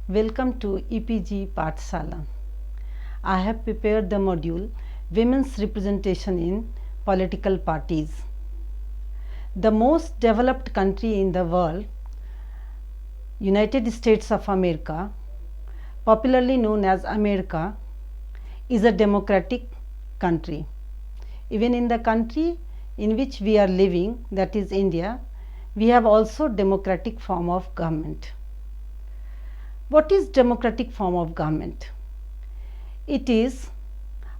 Welcome to EPG Pathshala. I have prepared the module Women's Representation in Political Parties. The most developed country in the world, United States of America, popularly known as America, is a democratic country. Even in the country in which we are living, that is India, we have also democratic form of government. What is democratic form of government? It is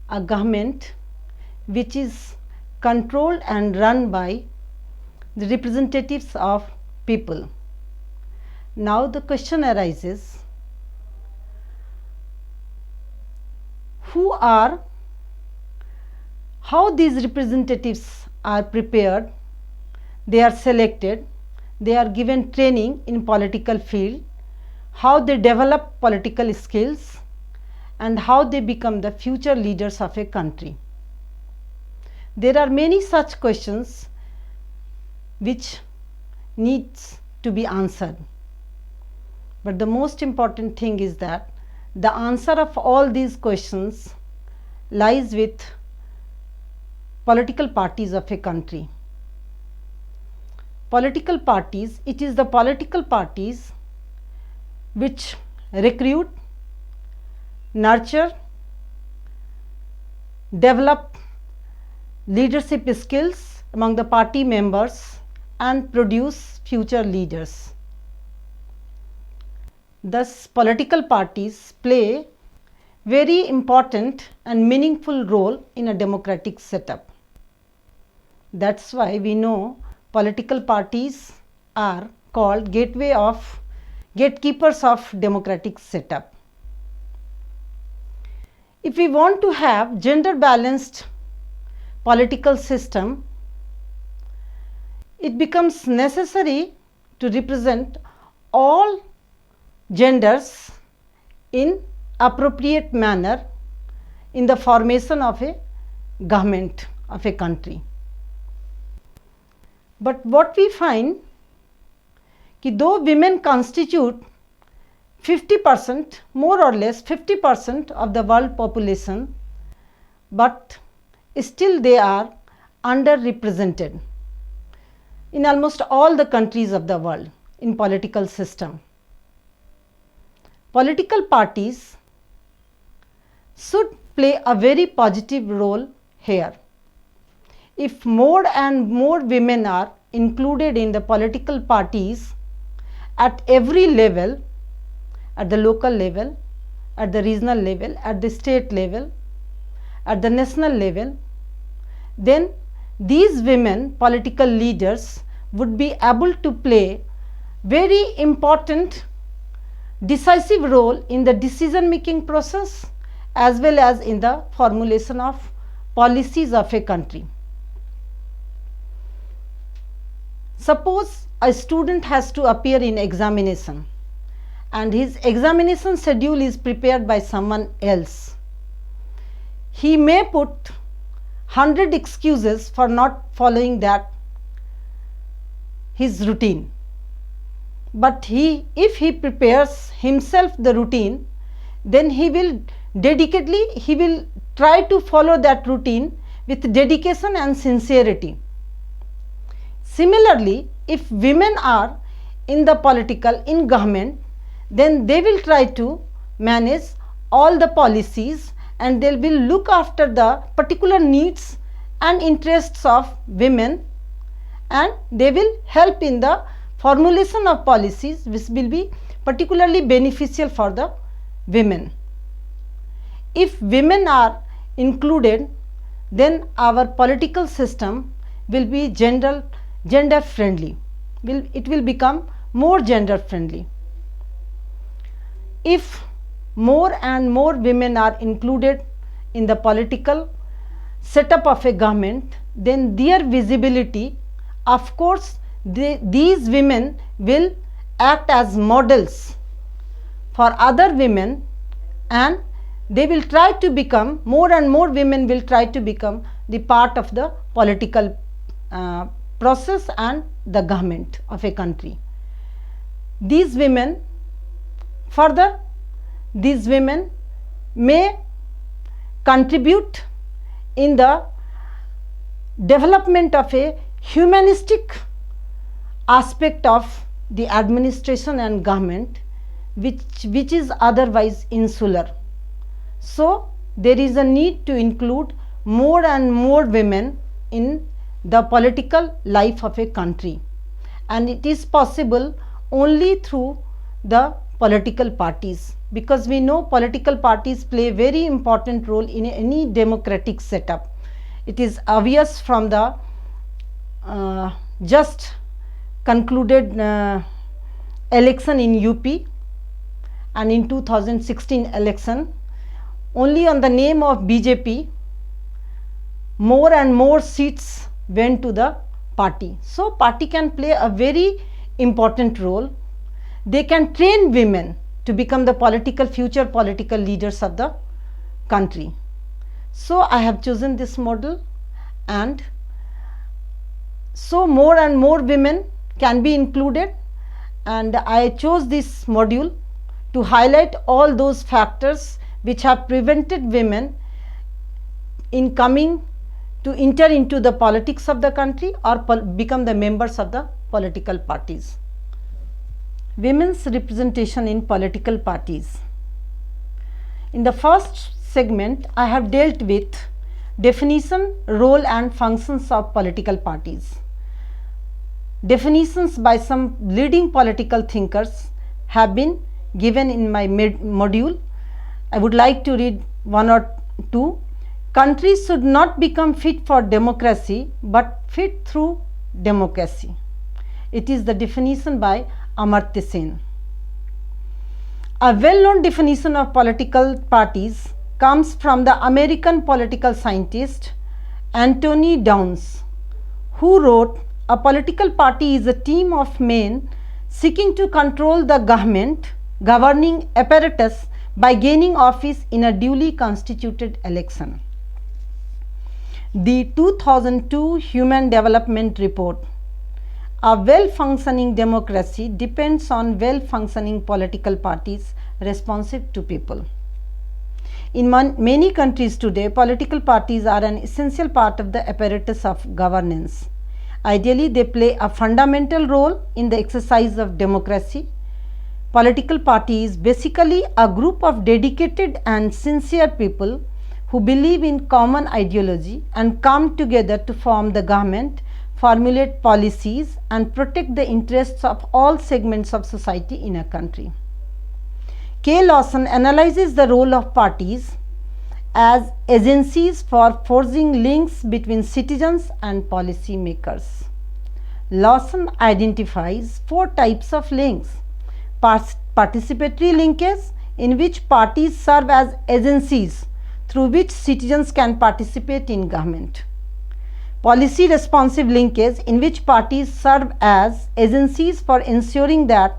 a government which is controlled and run by the representatives of people. Now the question arises, how these representatives are prepared, they are selected, they are given training in political field, how they develop political skills, and how they become the future leaders of a country. There are many such questions which needs to be answered. But the most important thing is that the answer of all these questions lies with political parties of a country. Political parties, it is the political parties which recruit, nurture, develop leadership skills among the party members and produce future leaders. Thus, political parties play very important and meaningful role in a democratic setup. That's why we know political parties are called gatekeepers of democratic setup. If we want to have gender balanced political system, it becomes necessary to represent all genders in appropriate manner in the formation of a government of a country. But what we find, though women constitute 50%, more or less 50% of the world population, but still they are underrepresented in almost all the countries of the world in political system. Political parties should play a very positive role here. If more and more women are included in the political parties at every level, at the local level, at the regional level, at the state level, at the national level, then these women political leaders would be able to play very important decisive role in the decision making process as well as in the formulation of policies of a country. Suppose a student has to appear in examination and his examination schedule is prepared by someone else. He may put 100 excuses for not following his routine. But if he prepares himself the routine, then he will try to follow that routine with dedication and sincerity. Similarly, if women are in government, then they will try to manage all the policies and they will look after the particular needs and interests of women, and they will help in the formulation of policies which will be particularly beneficial for the women. If women are included, then our political system will be gender friendly. It will become more gender friendly. If more and more women are included in the political setup of a government, then their visibility, of course, these women will act as models for other women, and they will try to become, more and more women will try to become the part of the political process and the government of a country. These women Further, these women may contribute in the development of a humanistic aspect of the administration and government, which is otherwise insular. So, there is a need to include more and more women in the political life of a country, and it is possible only through the political parties, because we know political parties play a very important role in any democratic setup. It is obvious from the just concluded election in UP, and in 2016 election, only on the name of BJP, more and more seats went to the party. So, party can play a very important role. They can train women to become the future political leaders of the country. So, I have chosen this model, and so more and more women can be included, and I chose this module to highlight all those factors which have prevented women in coming to enter into the politics of the country or become the members of the political parties. Women's representation in political parties. In the first segment, I have dealt with definition, role and functions of political parties. Definitions by some leading political thinkers have been given in my module. I would like to read one or two. Countries should not become fit for democracy, but fit through democracy. It is the definition by Amartya Sen. A well-known definition of political parties comes from the American political scientist Anthony Downs, who wrote, "A political party is a team of men seeking to control the governing apparatus by gaining office in a duly constituted election." The 2002 Human Development Report, "A well-functioning democracy depends on well-functioning political parties responsive to people." In many countries today, political parties are an essential part of the apparatus of governance. Ideally, they play a fundamental role in the exercise of democracy. Political party is basically a group of dedicated and sincere people who believe in common ideology and come together to form the government, formulate policies and protect the interests of all segments of society in a country. K. Lawson analyzes the role of parties as agencies for forging links between citizens and policy makers. Lawson identifies 4 types of links: participatory linkage, in which parties serve as agencies through which citizens can participate in government; policy responsive linkage, in which parties serve as agencies for ensuring that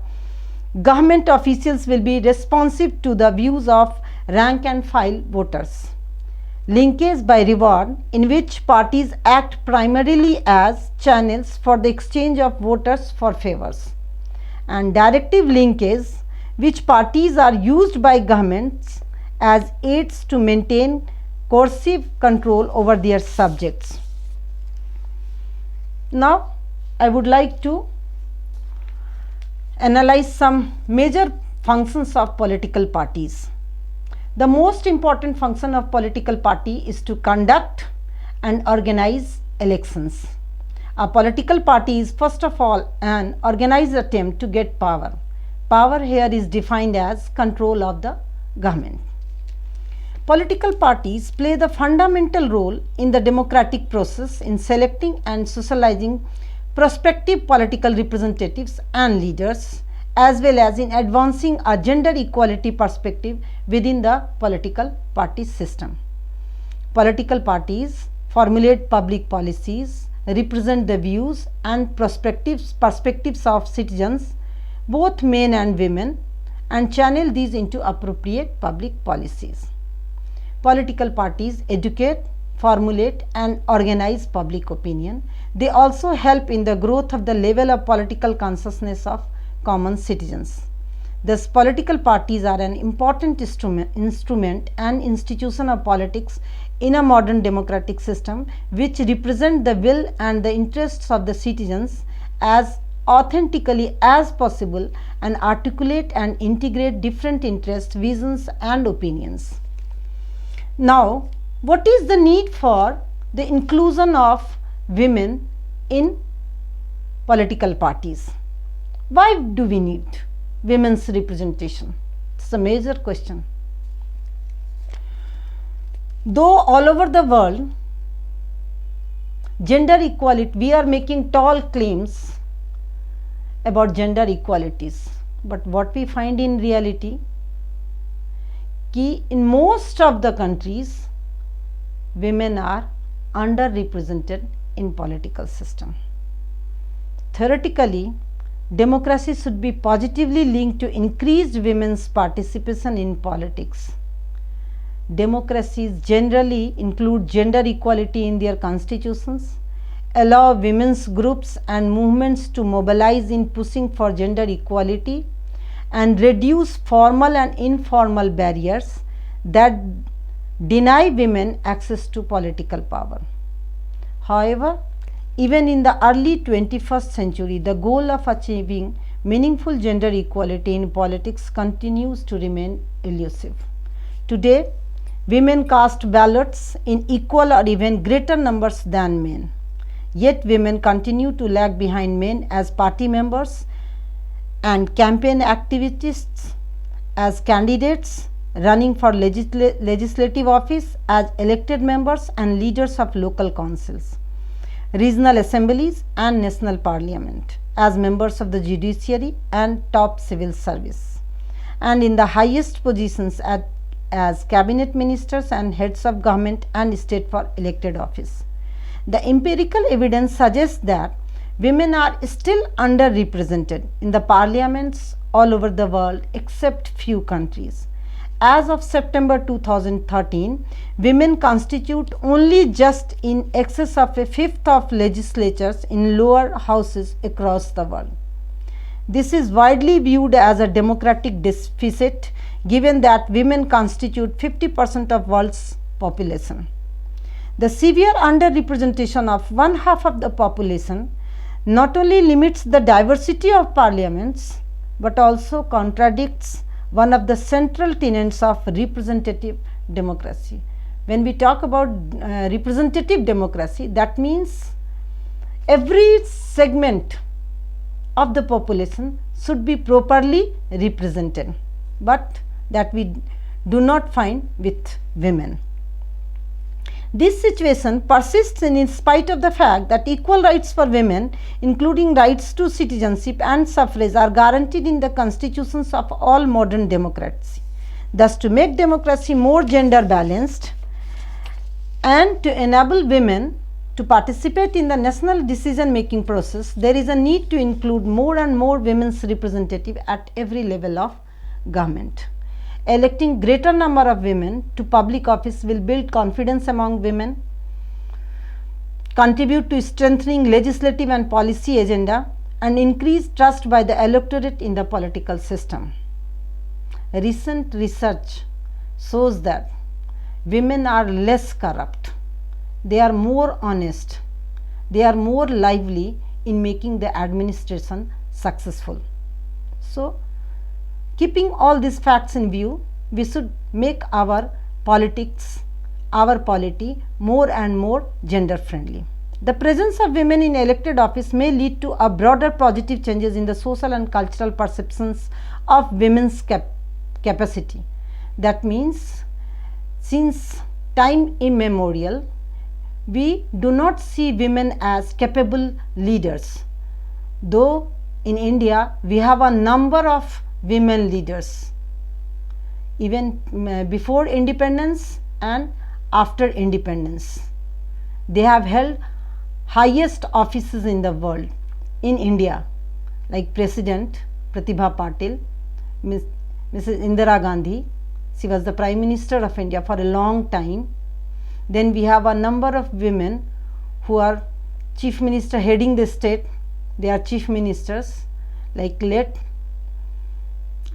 government officials will be responsive to the views of rank and file voters; linkage by reward, in which parties act primarily as channels for the exchange of voters for favors; and directive linkage, which parties are used by governments as aids to maintain coercive control over their subjects. Now, I would like to analyze some major functions of political parties. The most important function of political party is to conduct and organize elections. A political party is first of all an organized attempt to get power. Power here is defined as control of the government. Political parties play the fundamental role in the democratic process in selecting and socializing prospective political representatives and leaders, as well as in advancing a gender equality perspective within the political party system. Political parties formulate public policies, represent the views and perspectives of citizens, both men and women, and channel these into appropriate public policies. Political parties educate, formulate and organize public opinion. They also help in the growth of the level of political consciousness of common citizens. Thus, political parties are an important instrument and institution of politics in a modern democratic system, which represent the will and the interests of the citizens as authentically as possible and articulate and integrate different interests, visions and opinions. Now, what is the need for the inclusion of women in political parties? Why do we need women's representation? It's a major question. Though all over the world, gender equality, we are making tall claims about gender equalities, but what we find in reality, in most of the countries, women are underrepresented in political system. Theoretically, democracy should be positively linked to increased women's participation in politics. Democracies generally include gender equality in their constitutions, allow women's groups and movements to mobilize in pushing for gender equality, and reduce formal and informal barriers that deny women access to political power. However, even in the early 21st century, the goal of achieving meaningful gender equality in politics continues to remain elusive. Today, women cast ballots in equal or even greater numbers than men. Yet, women continue to lag behind men as party members and campaign activists, as candidates running for legislative office, as elected members and leaders of local councils, regional assemblies and national parliament, as members of the judiciary and top civil service, and in the highest positions as cabinet ministers and heads of government and state for elected office. The empirical evidence suggests that women are still underrepresented in the parliaments all over the world except few countries. As of September 2013, women constitute only just in excess of a fifth of legislatures in lower houses across the world. This is widely viewed as a democratic deficit given that women constitute 50% of world's population. The severe underrepresentation of one half of the population not only limits the diversity of parliaments but also contradicts one of the central tenets of representative democracy. When we talk about representative democracy, that means every segment of the population should be properly represented, but that we do not find with women. This situation persists in spite of the fact that equal rights for women, including rights to citizenship and suffrage, are guaranteed in the constitutions of all modern democracies. Thus, to make democracy more gender balanced and to enable women to participate in the national decision making process, there is a need to include more and more women's representative at every level of government. Electing greater number of women to public office will build confidence among women, contribute to strengthening legislative and policy agenda, and increase trust by the electorate in the political system. Recent research shows that women are less corrupt, they are more honest, they are more lively in making the administration successful. So, keeping all these facts in view, we should make our politics, our polity more and more gender friendly. The presence of women in elected office may lead to a broader positive changes in the social and cultural perceptions of women's capacity. That means, since time immemorial, we do not see women as capable leaders. Though in India, we have a number of women leaders, even before independence and after independence. They have held highest offices in the world. In India, like President Pratibha Patil, Mrs. Indira Gandhi, she was the Prime Minister of India for a long time. Then we have a number of women who are Chief Minister heading the state, they are Chief Ministers, like late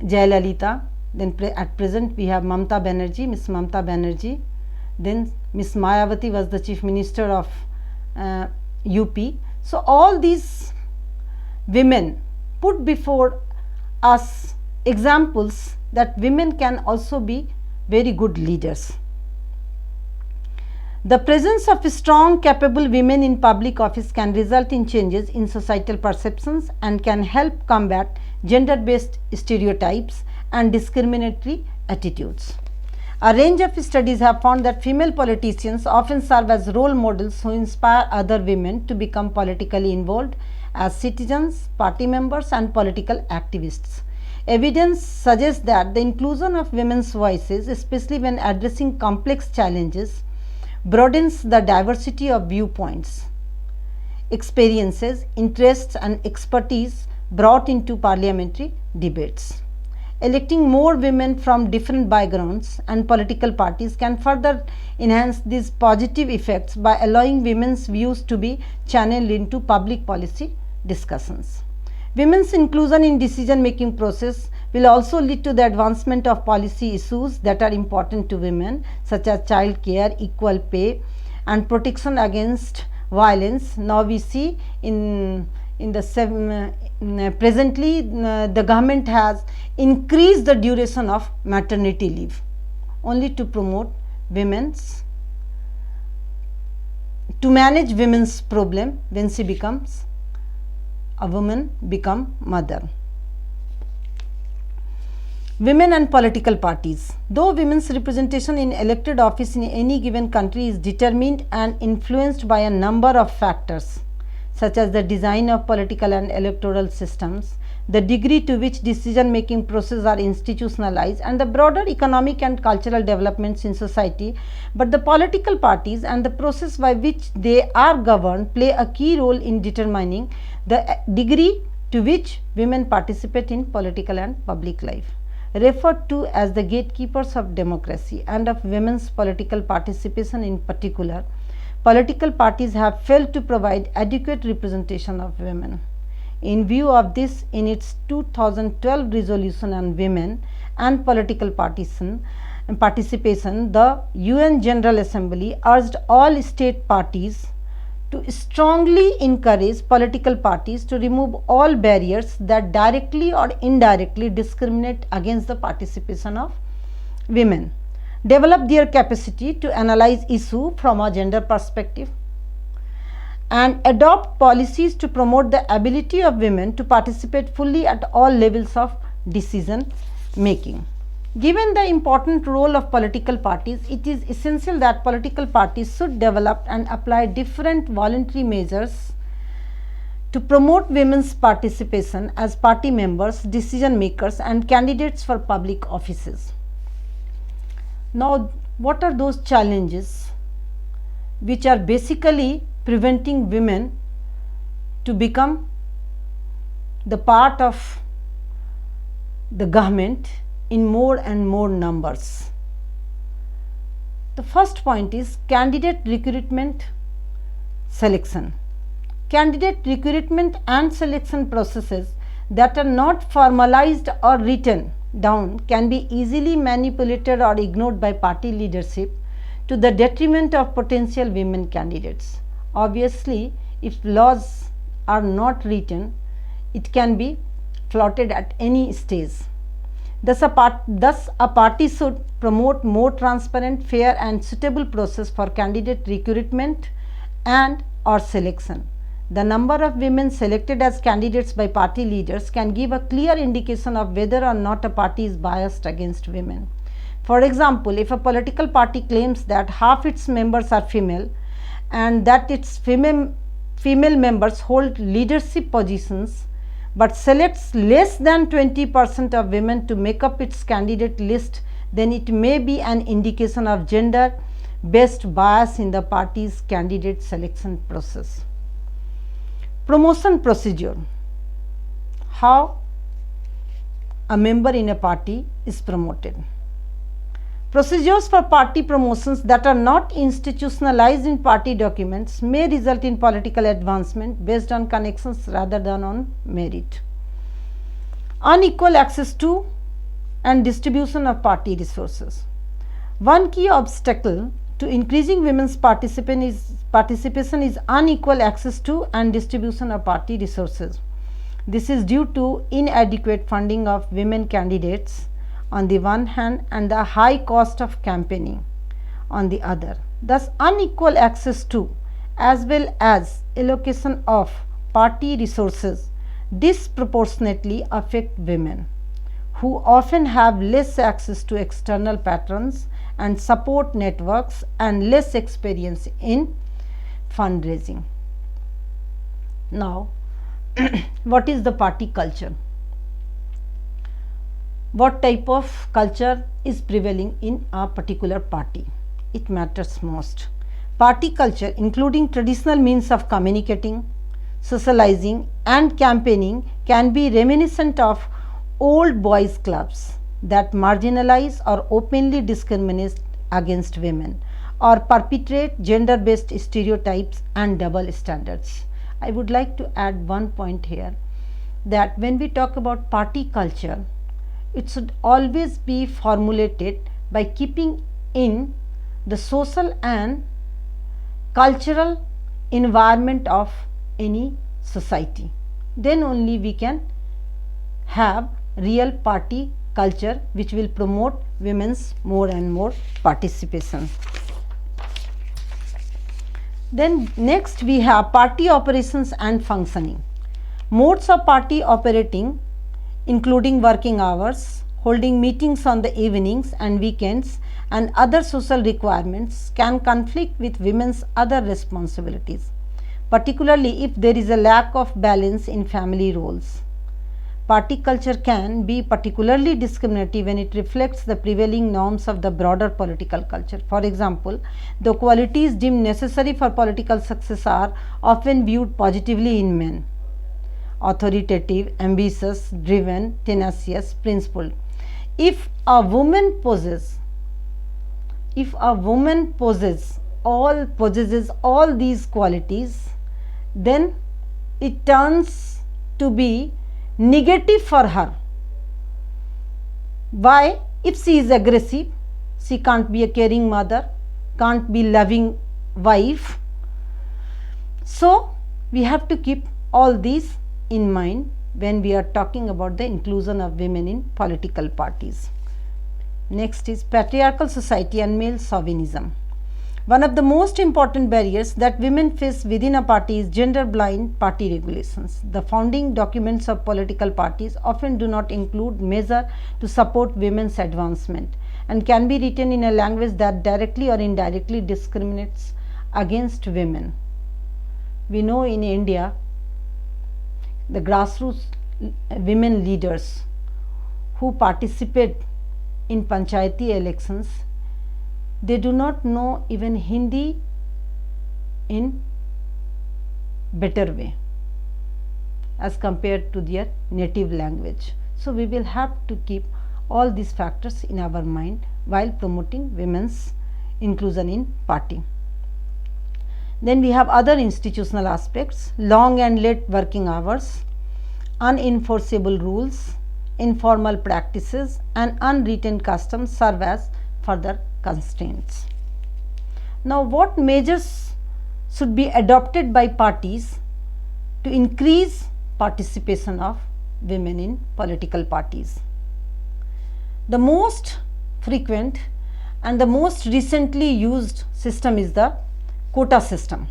Jayalalitha. Then at present we have Mamta Banerjee, Miss Mamta Banerjee. Then Miss Mayawati was the Chief Minister of UP. So all these women put before us examples that women can also be very good leaders. The presence of strong, capable women in public office can result in changes in societal perceptions and can help combat gender-based stereotypes and discriminatory attitudes. A range of studies have found that female politicians often serve as role models who inspire other women to become politically involved as citizens, party members, and political activists. Evidence suggests that the inclusion of women's voices, especially when addressing complex challenges, broadens the diversity of viewpoints, experiences, interests, and expertise brought into parliamentary debates. Electing more women from different backgrounds and political parties can further enhance these positive effects by allowing women's views to be channeled into public policy discussions. Women's inclusion in decision-making process will also lead to the advancement of policy issues that are important to women, such as child care, equal pay, and protection against violence. Now we see presently the government has increased the duration of maternity leave only to promote to manage women's problem when she becomes a woman, become mother. Women and political parties. Though women's representation in elected office in any given country is determined and influenced by a number of factors, such as the design of political and electoral systems, the degree to which decision-making processes are institutionalized, and the broader economic and cultural developments in society, but the political parties and the process by which they are governed play a key role in determining the degree to which women participate in political and public life. Referred to as the gatekeepers of democracy and of women's political participation in particular, political parties have failed to provide adequate representation of women. In view of this, in its 2012 resolution on women and political participation, the UN General Assembly urged all state parties to strongly encourage political parties to remove all barriers that directly or indirectly discriminate against the participation of women, develop their capacity to analyze issues from a gender perspective, and adopt policies to promote the ability of women to participate fully at all levels of decision making. Given the important role of political parties, it is essential that political parties should develop and apply different voluntary measures to promote women's participation as party members, decision makers, and candidates for public offices. Now, what are those challenges which are basically preventing women to become the part of the government in more and more numbers? The first point is candidate recruitment selection. Candidate recruitment and selection processes that are not formalized or written down can be easily manipulated or ignored by party leadership to the detriment of potential women candidates. Obviously, if laws are not written, it can be flouted at any stage. Thus, a party should promote more transparent, fair, and suitable process for candidate recruitment and or selection. The number of women selected as candidates by party leaders can give a clear indication of whether or not a party is biased against women. For example, if a political party claims that half its members are female and that its female members hold leadership positions, but selects less than 20% of women to make up its candidate list, then it may be an indication of gender-based bias in the party's candidate selection process. Promotion procedure. How a member in a party is promoted. Procedures for party promotions that are not institutionalized in party documents may result in political advancement based on connections rather than on merit. Unequal access to and distribution of party resources. One key obstacle to increasing women's participation is unequal access to and distribution of party resources. This is due to inadequate funding of women candidates on the one hand and the high cost of campaigning on the other. Thus, unequal access to as well as allocation of party resources disproportionately affect women, who often have less access to external patrons and support networks and less experience in fundraising. Now, what is the party culture? What type of culture is prevailing in a particular party? It matters most. Party culture, including traditional means of communicating, socializing and campaigning, can be reminiscent of old boys clubs that marginalize or openly discriminate against women or perpetrate gender based stereotypes and double standards. I would like to add one point here, that when we talk about party culture, it should always be formulated by keeping in the social and cultural environment of any society. Then only we can have real party culture which will promote women's more and more participation. Then next we have party operations and functioning. Modes of party operating including working hours, holding meetings on the evenings and weekends and other social requirements can conflict with women's other responsibilities, particularly if there is a lack of balance in family roles. Party culture can be particularly discriminative when it reflects the prevailing norms of the broader political culture. For example, the qualities deemed necessary for political success are often viewed positively in men: authoritative, ambitious, driven, tenacious, principled. If a woman possesses all these qualities, then it turns to be negative for her. Why? If she is aggressive, she can't be a caring mother, can't be loving wife. So we have to keep all these in mind when we are talking about the inclusion of women in political parties. Next is patriarchal society and male chauvinism. One of the most important barriers that women face within a party is gender-blind party regulations. The founding documents of political parties often do not include measures to support women's advancement and can be written in a language that directly or indirectly discriminates against women. We know in India, the grassroots women leaders who participate in panchayati elections, they do not know even Hindi in better way as compared to their native language. So we will have to keep all these factors in our mind while promoting women's inclusion in party. Then we have other institutional aspects: long and late working hours, unenforceable rules, informal practices and unwritten customs serve as further constraints. Now, what measures should be adopted by parties to increase participation of women in political parties? The most frequent and the most recently used system is the quota system.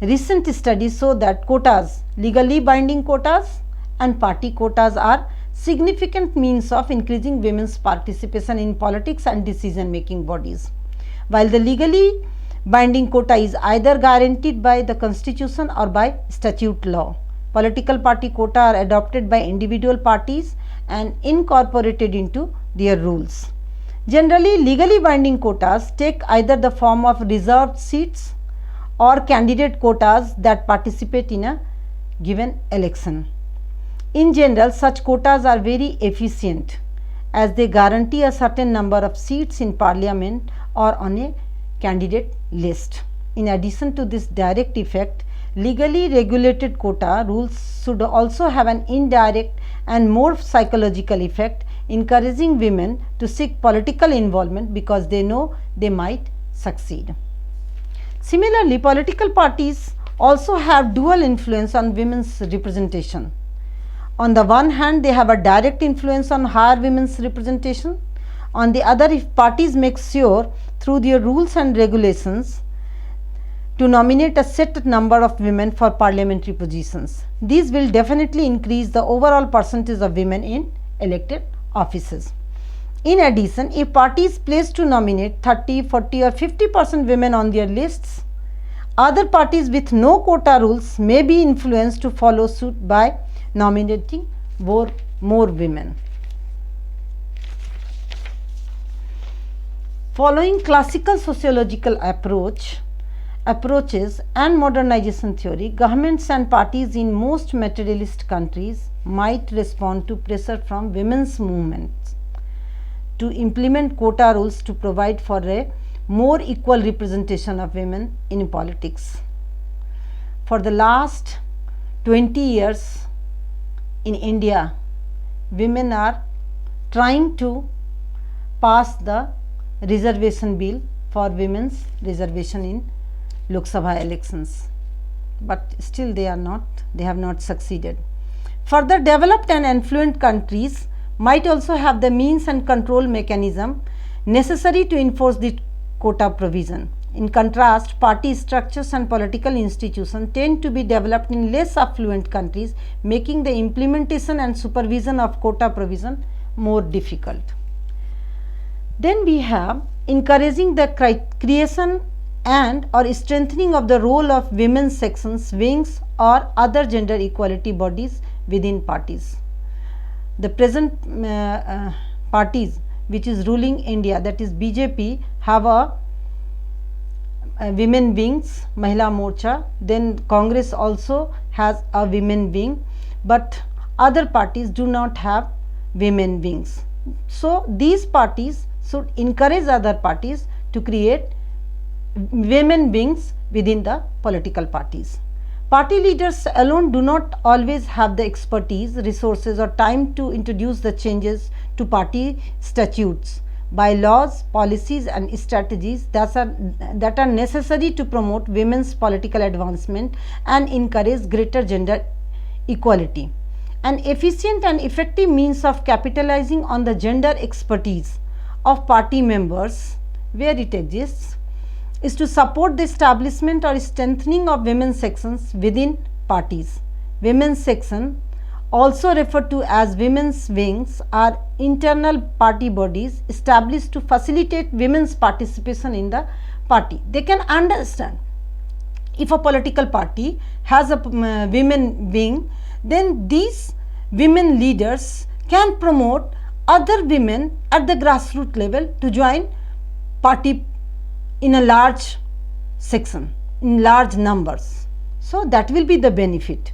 Recent studies show that quotas, legally binding quotas and party quotas, are significant means of increasing women's participation in politics and decision making bodies. While the legally binding quota is either guaranteed by the constitution or by statute law, political party quota are adopted by individual parties and incorporated into their rules. Generally, legally binding quotas take either the form of reserved seats or candidate quotas that participate in a given election. In general, such quotas are very efficient as they guarantee a certain number of seats in parliament or on a candidate list. In addition to this direct effect, legally regulated quota rules should also have an indirect and more psychological effect encouraging women to seek political involvement because they know they might succeed. Similarly, political parties also have dual influence on women's representation. On the one hand, they have a direct influence on higher women's representation. On the other, if parties make sure through their rules and regulations to nominate a set number of women for parliamentary positions, these will definitely increase the overall percentage of women in elected offices. In addition, if parties pledge to nominate 30, 40 or 50% women on their lists, other parties with no quota rules may be influenced to follow suit by nominating more women. Following classical sociological approaches and modernization theory, governments and parties in most materialist countries might respond to pressure from women's movements to implement quota rules to provide for a more equal representation of women in politics. For the last 20 years in India, women are trying to pass the reservation bill for women's reservation in Lok Sabha elections, but still they have not succeeded. Further, developed and affluent countries might also have the means and control mechanism necessary to enforce the quota provision. In contrast, party structures and political institutions tend to be developed in less affluent countries, making the implementation and supervision of quota provision more difficult. Then we have encouraging the creation and or strengthening of the role of women's sections, wings or other gender equality bodies within parties. The present parties which is ruling India, that is BJP, have a women wings, Mahila Morcha. Then Congress also has a women wing, but other parties do not have women wings. So these parties should encourage other parties to create women wings within the political parties. Party leaders alone do not always have the expertise, resources or time to introduce the changes to party statutes, bylaws, policies and strategies that are necessary to promote women's political advancement and encourage greater gender equality. An efficient and effective means of capitalizing on the gender expertise of party members where it exists is to support the establishment or strengthening of women's sections within parties. Women's section, also referred to as women's wings, are internal party bodies established to facilitate women's participation in the party. They can understand if a political party has a women wing, then these women leaders can promote other women at the grassroots level to join party in a large section, in large numbers. So that will be the benefit.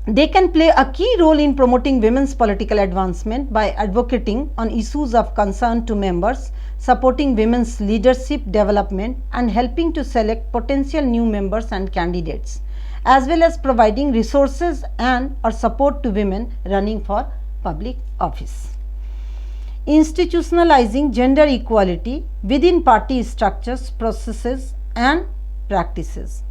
They can play a key role in promoting women's political advancement by advocating on issues of concern to members, supporting women's leadership development and helping to select potential new members and candidates, as well as providing resources and or support to women running for public office. Institutionalizing gender equality within party structures, processes and practices.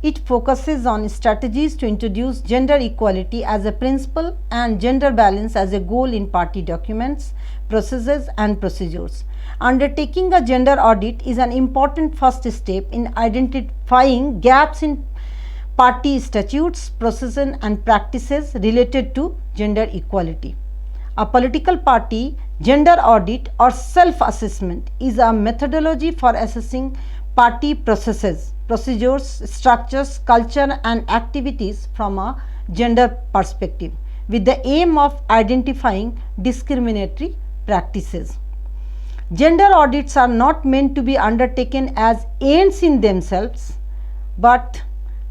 It focuses on strategies to introduce gender equality as a principle and gender balance as a goal in party documents, processes and procedures. Undertaking a gender audit is an important first step in identifying gaps in party statutes, processes and practices related to gender equality. A political party gender audit or self-assessment is a methodology for assessing party processes, procedures, structures, culture and activities from a gender perspective with the aim of identifying discriminatory practices. Gender audits are not meant to be undertaken as ends in themselves, but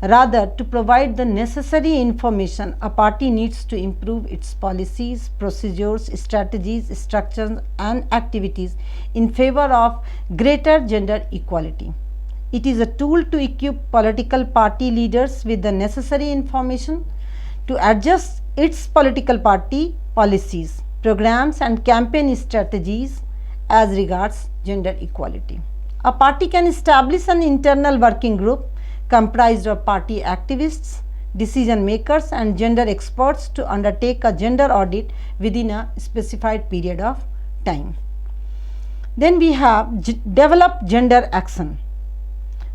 rather to provide the necessary information a party needs to improve its policies, procedures, strategies, structures and activities in favor of greater gender equality. It is a tool to equip political party leaders with the necessary information to adjust its political party policies, programs and campaign strategies as regards gender equality. A party can establish an internal working group comprised of party activists, decision makers and gender experts to undertake a gender audit within a specified period of time. Then we have develop gender action.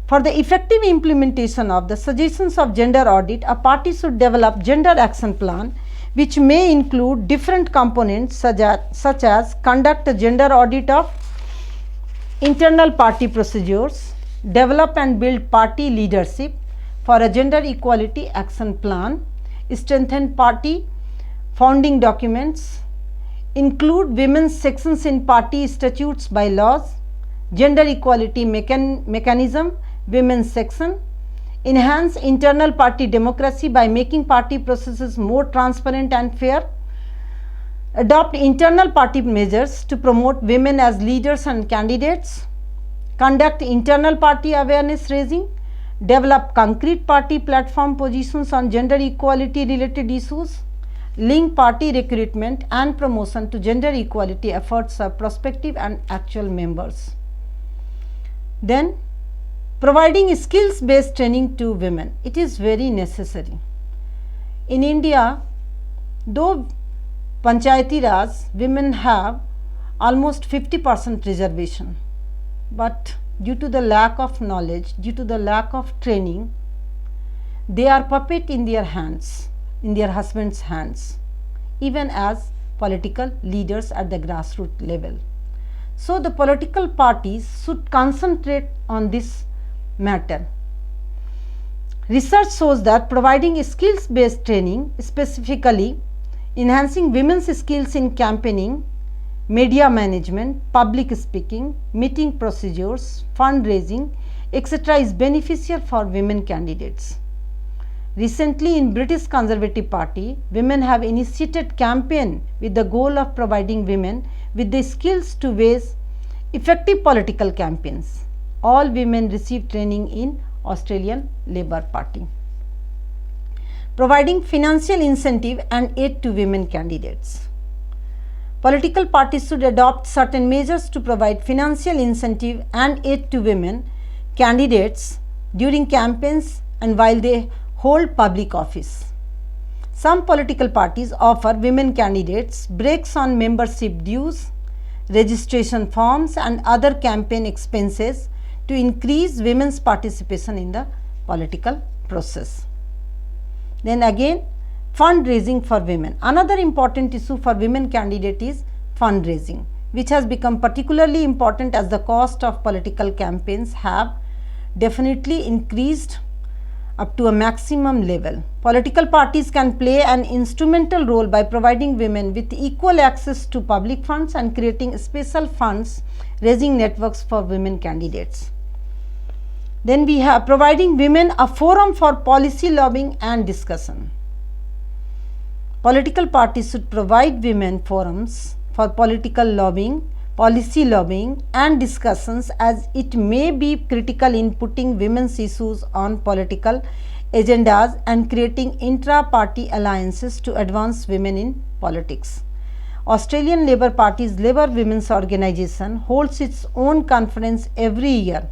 For the effective implementation of the suggestions of gender audit, a party should develop gender action plan which may include different components such as conduct a gender audit of internal party procedures, develop and build party leadership for a gender equality action plan, strengthen party founding documents, include women's sections in party statutes by laws, gender equality mechanism, women's section, enhance internal party democracy by making party processes more transparent and fair, adopt internal party measures to promote women as leaders and candidates, conduct internal party awareness raising, develop concrete party platform positions on gender equality related issues, link party recruitment and promotion to gender equality efforts of prospective and actual members. Then providing skills based training to women. It is very necessary. In India, though Panchayati Raj, women have almost 50% reservation, but due to the lack of knowledge, due to the lack of training, they are puppet in their hands, in their husbands' hands, even as political leaders at the grassroots level. So the political parties should concentrate on this matter. Research shows that providing skills based training, specifically enhancing women's skills in campaigning, media management, public speaking, meeting procedures, fundraising, etc. is beneficial for women candidates. Recently in British Conservative Party, women have initiated campaign with the goal of providing women with the skills to wage effective political campaigns. All women receive training in Australian Labour Party. Providing financial incentive and aid to women candidates. Political parties should adopt certain measures to provide financial incentive and aid to women candidates during campaigns and while they hold public office. Some political parties offer women candidates breaks on membership dues, registration forms and other campaign expenses to increase women's participation in the political process. Then again, fundraising for women. Another important issue for women candidate is fundraising, which has become particularly important as the cost of political campaigns have definitely increased up to a maximum level. Political parties can play an instrumental role by providing women with equal access to public funds and creating special funds raising networks for women candidates. Then we have providing women a forum for policy lobbying and discussion. Political parties should provide women forums for political lobbying, policy lobbying and discussions, as it may be critical in putting women's issues on political agendas and creating intra-party alliances to advance women in politics. Australian Labour Party's Labour Women's Organisation holds its own conference every year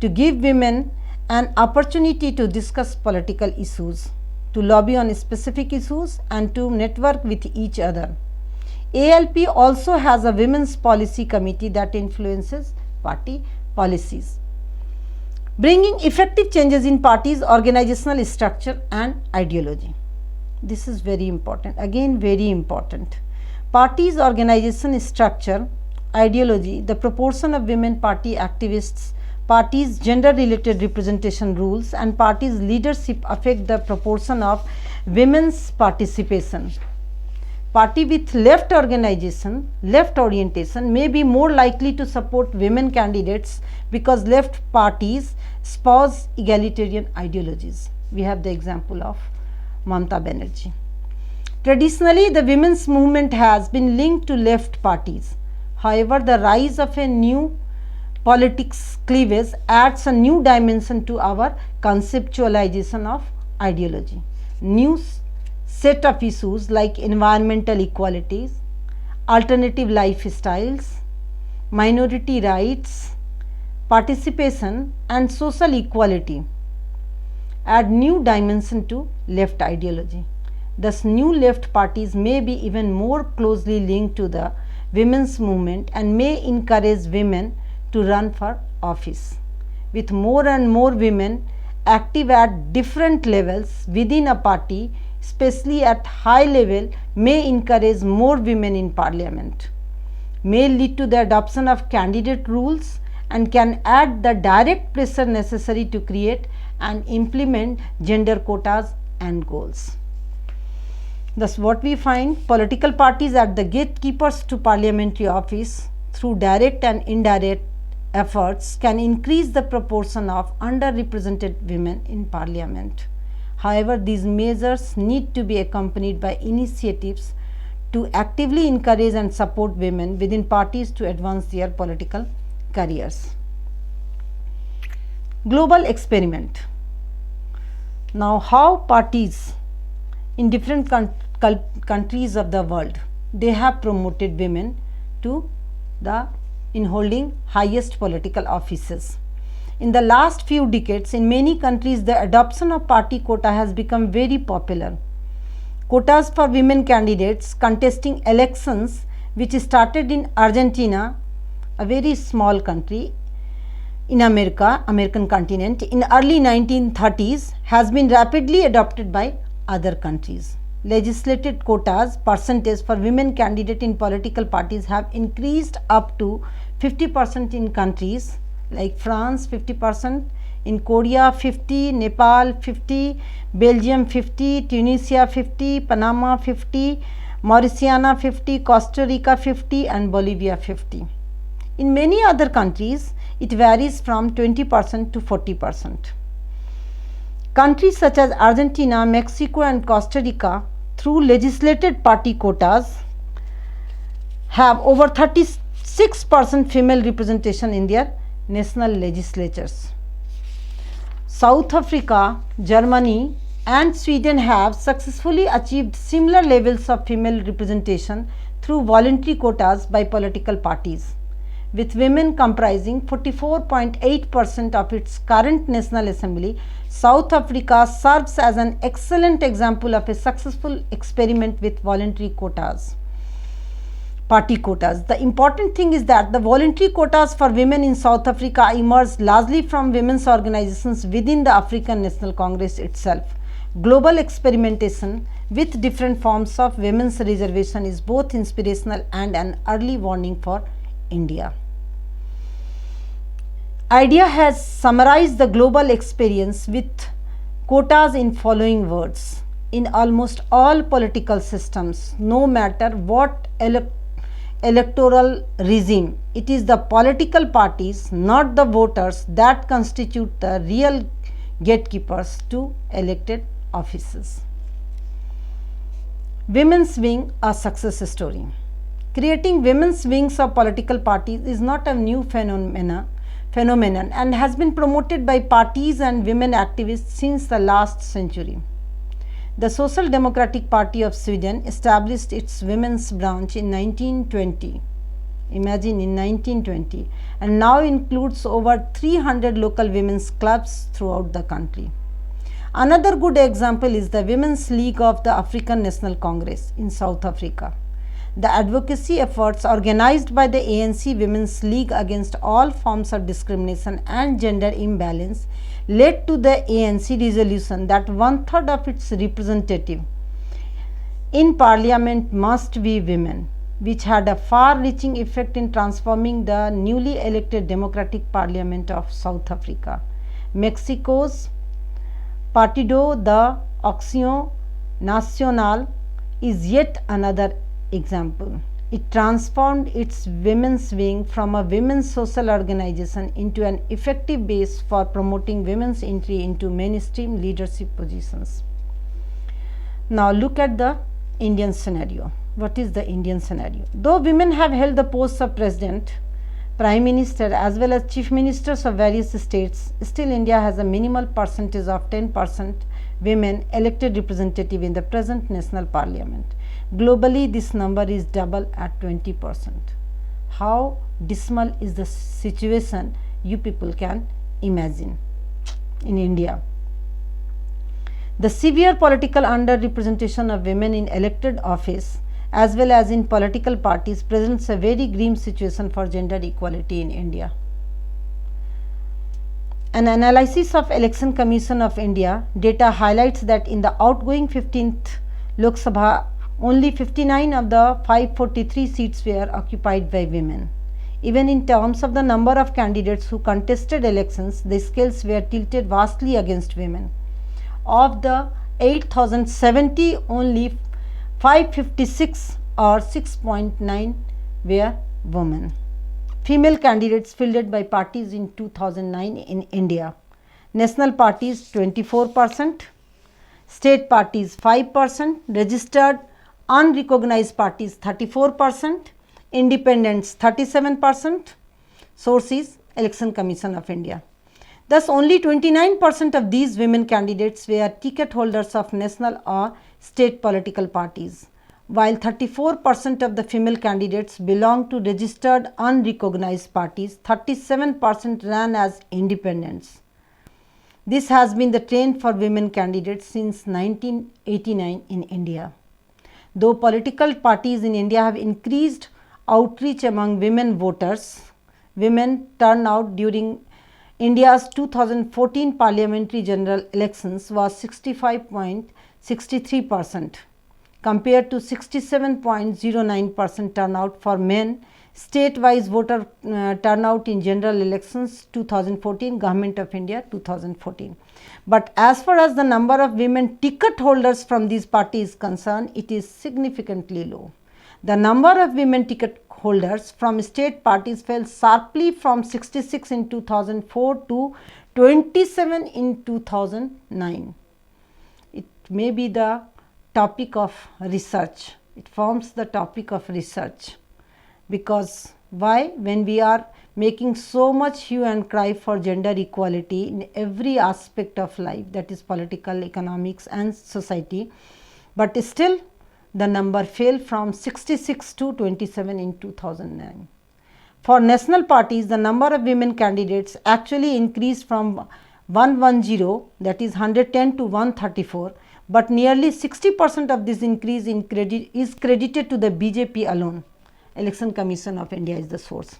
to give women an opportunity to discuss political issues, to lobby on specific issues and to network with each other. ALP also has a women's policy committee that influences party policies. Bringing effective changes in parties' organizational structure and ideology. This is very important, again very important. Parties' organization structure, ideology, the proportion of women party activists, parties' gender related representation rules and parties' leadership affect the proportion of women's participation. Party with left orientation may be more likely to support women candidates because left parties espouse egalitarian ideologies. We have the example of Mamata Banerjee. Traditionally, the women's movement has been linked to left parties. However, the rise of a new politics cleavage adds a new dimension to our conceptualization of ideology. New set of issues like environmental equalities, alternative lifestyles, minority rights, participation, and social equality add new dimension to left ideology. Thus, new left parties may be even more closely linked to the women's movement and may encourage women to run for office. With more and more women active at different levels within a party, especially at high level, may encourage more women in parliament, may lead to the adoption of candidate rules, and can add the direct pressure necessary to create and implement gender quotas and goals. Thus, what we find, political parties are the gatekeepers to parliamentary office through direct and indirect efforts can increase the proportion of underrepresented women in parliament. However, these measures need to be accompanied by initiatives to actively encourage and support women within parties to advance their political careers. Global experiment. Now, how parties in different countries of the world, they have promoted women to in holding highest political offices. In the last few decades, in many countries, the adoption of party quota has become very popular. Quotas for women candidates contesting elections, which started in Argentina, a very small country in American continent, in early 1930s, has been rapidly adopted by other countries. Legislated quotas percentage for women candidates in political parties have increased up to 50% in countries like France 50%, in Korea 50, Nepal 50, Belgium 50, Tunisia 50, Panama 50, Mauritania 50, Costa Rica 50 and Bolivia 50. In many other countries, it varies from 20% to 40%. Countries such as Argentina, Mexico and Costa Rica, through legislated party quotas, have over 36% female representation in their national legislatures. South Africa, Germany and Sweden have successfulully achieved similar levels of female representation through voluntary quotas by political parties, with women comprising 44.8% of its current National Assembly. South Africa serves as an excellent example of a successful experiment with voluntary quotas, party quotas. The important thing is that the voluntary quotas for women in South Africa emerged largely from women's organizations within the African National Congress itself. Global experimentation with different forms of women's reservation is both inspirational and an early warning for India. IDEA has summarized the global experience with quotas in following words. In almost all political systems, no matter what electoral regime, it is the political parties, not the voters, that constitute the real gatekeepers to elected offices. Women's wing, a success story. Creating women's wings of political parties is not a new phenomenon and has been promoted by parties and women activists since the last century. The Social Democratic Party of Sweden established its women's branch in 1920. Imagine, in 1920, and now includes over 300 local women's clubs throughout the country. Another good example is the Women's League of the African National Congress in South Africa. The advocacy efforts organized by the ANC Women's League against all forms of discrimination and gender imbalance led to the ANC resolution that 1/3 of its representatives in parliament must be women, which had a far-reaching effect in transforming the newly elected Democratic Parliament of South Africa. Mexico's Partido da Acción Nacional is yet another example. It transformed its women's wing from a women's social organization into an effective base for promoting women's entry into mainstream leadership positions. Now look at the Indian scenario. What is the Indian scenario? Though women have held the posts of president, prime minister as well as chief ministers of various states, still India has a minimal percentage of 10% women elected representative in the present national parliament. Globally, this number is double at 20%. How dismal is the situation, you people can imagine in India. The severe political underrepresentation of women in elected office as well as in political parties presents a very grim situation for gender equality in India. An analysis of Election Commission of India data highlights that in the outgoing 15th Lok Sabha, only 59 of the 543 seats were occupied by women. Even in terms of the number of candidates who contested elections, the scales were tilted vastly against women. Of the 8,070, only 556 or 6.9 were women. Female candidates fielded by parties in 2009 in India. National parties 24%, state parties 5%, registered unrecognized parties 34%, independents 37%. Source is Election Commission of India. Thus, only 29% of these women candidates were ticket holders of national or state political parties, while 34% of the female candidates belonged to registered unrecognized parties. 37% ran as independents. This has been the trend for women candidates since 1989 in India. Though political parties in India have increased outreach among women voters, women turnout during India's 2014 parliamentary general elections was 65.63% compared to 67.09% turnout for men. State-wise voter turnout in general elections 2014, Government of India 2014. But as far as the number of women ticket holders from these parties is concerned, it is significantly low. The number of women ticket holders from state parties fell sharply from 66 in 2004 to 27 in 2009. It may be the topic of research. It forms the topic of research. Because why? When we are making so much hue and cry for gender equality in every aspect of life, that is political, economics and society, but still the number fell from 66 to 27 in 2009. For national parties, the number of women candidates actually increased from 110, that is 110 to 134, but nearly 60% of this increase is credited to the BJP alone. Election Commission of India is the source.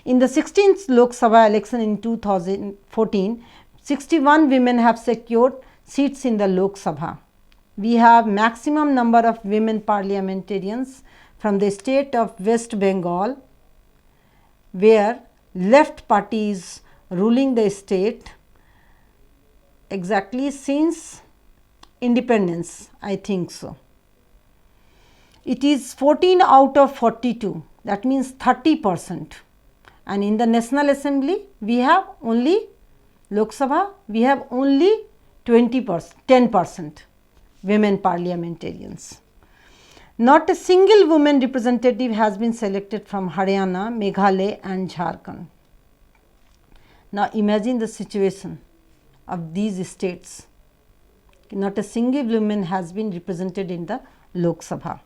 In the 16th Lok Sabha election in 2014, 61 women have secured seats in the Lok Sabha. We have maximum number of women parliamentarians from the state of West Bengal, where left party is ruling the state exactly since independence, I think so. It is 14 out of 42, that means 30%. And in the National Assembly, we have only Lok Sabha, we have only 10% women parliamentarians. Not a single woman representative has been selected from Haryana, Meghalaya and Jharkhand. Now imagine the situation of these states. Not a single woman has been represented in the Lok Sabha.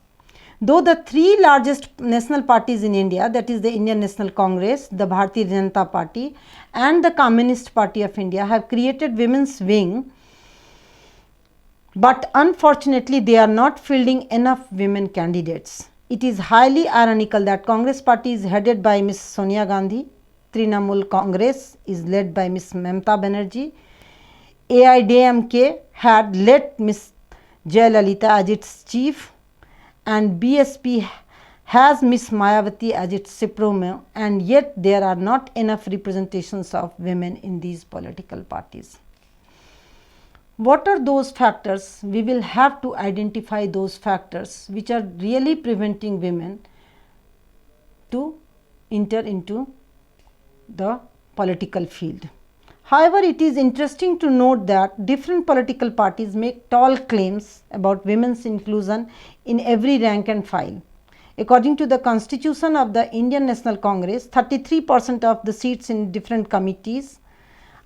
Though the three largest national parties in India, that is the Indian National Congress, the Bharatiya Janata Party and the Communist Party of India, have created women's wing, but unfortunately they are not fielding enough women candidates. It is highly ironical that Congress Party is headed by Ms. Sonia Gandhi, Trinamool Congress is led by Ms. Mamata Banerjee, AIDMK had led Ms. Jayalalitha as its chief, and BSP has Ms. Mayawati as its supremo, and yet there are not enough representations of women in these political parties. What are those factors? We will have to identify those factors which are really preventing women to enter into the political field. However, it is interesting to note that different political parties make tall claims about women's inclusion in every rank and file. According to the constitution of the Indian National Congress, 33% of the seats in different committees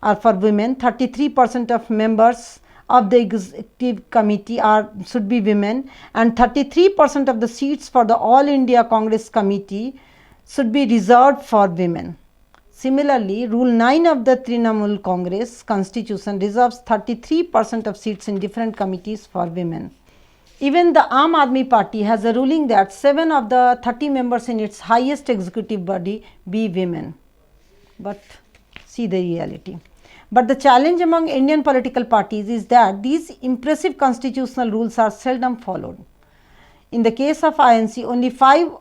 are for women, 33% of members of the executive committee should be women, and 33% of the seats for the All India Congress committee should be reserved for women. Similarly, Rule 9 of the Trinamool Congress Constitution reserves 33% of seats in different committees for women. Even the Aam Aadmi Party has a ruling that 7 of the 30 members in its highest executive body be women. But see the reality. But the challenge among Indian political parties is that these impressive constitutional rules are seldom followed. In the case of INC, only 5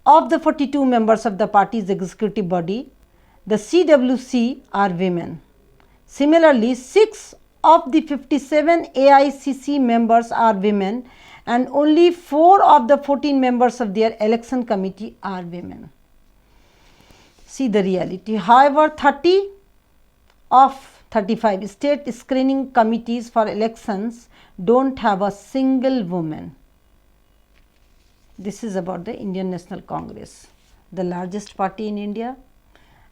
of the 42 members of the party's executive body, the CWC, are women. Similarly, 6 of the 57 AICC members are women, and only 4 of the 14 members of their election committee are women. See the reality. However, 30 of 35 state screening committees for elections don't have a single woman. This is about the Indian National Congress, the largest party in India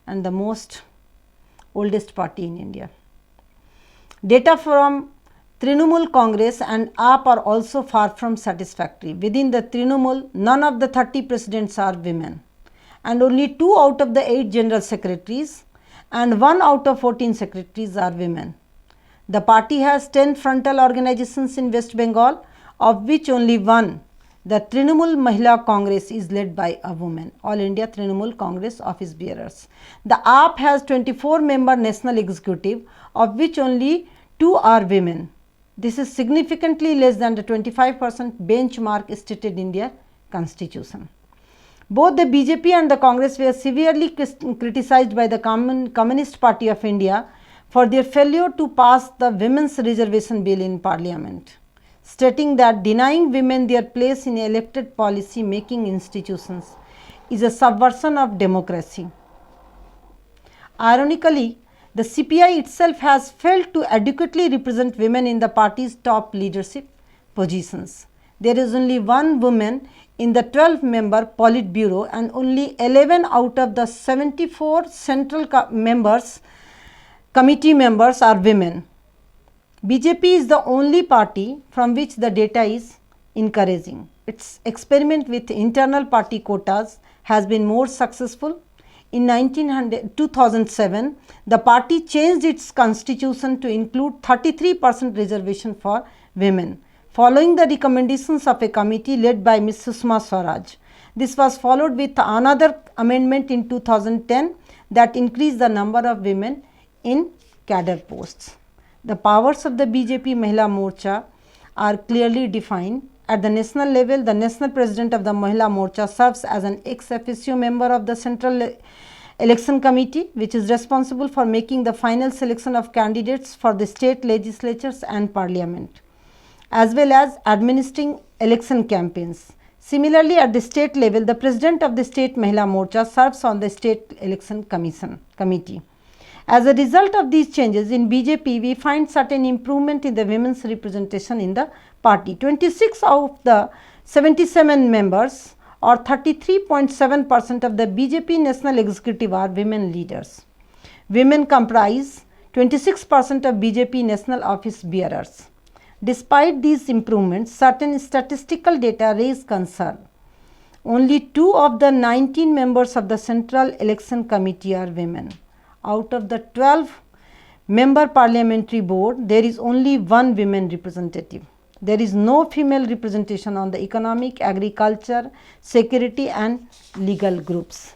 and the most oldest party in India. Data from Trinamool Congress and AAP are also far from satisfactory. Within the Trinamool, none of the 30 presidents are women, and only 2 out of the 8 general secretaries and 1 out of 14 secretaries are women. The party has 10 frontal organizations in West Bengal, of which only one, the Trinamool Mahila Congress, is led by a woman, All India Trinamool Congress office bearers. The AAP has 24-member national executive, of which only 2 are women. This is significantly less than the 25% benchmark stated in their constitution. Both the BJP and the Congress were severely criticized by the Communist Party of India for their failure to pass the Women's Reservation Bill in Parliament, stating that denying women their place in elected policy making institutions is a subversion of democracy. Ironically, the CPI itself has failed to adequately represent women in the party's top leadership positions. There is only one woman in the 12-member Politburo, and only 11 out of the 74 central committee members are women. BJP is the only party from which the data is encouraging. Its experiment with internal party quotas has been more successful. In 2007, the party changed its constitution to include 33% reservation for women, following the recommendations of a committee led by Ms. Sushma Swaraj. This was followed with another amendment in 2010 that increased the number of women in cadre posts. The powers of the BJP Mahila Morcha are clearly defined. At the national level, the national president of the Mahila Morcha serves as an ex officio member of the Central Election Committee, which is responsible for making the final selection of candidates for the state legislatures and parliament, as well as administering election campaigns. Similarly, at the state level, the president of the state Mahila Morcha serves on the state election committee. As a result of these changes in BJP, we find certain improvement in the women's representation in the party. 26 of the 77 members, or 33.7% of the BJP national executive, are women leaders. Women comprise 26% of BJP national office bearers. Despite these improvements, certain statistical data raise concern. Only 2 of the 19 members of the Central Election Committee are women. Out of the 12-member parliamentary board, there is only 1 women representative. There is no female representation on the economic, agriculture, security and legal groups.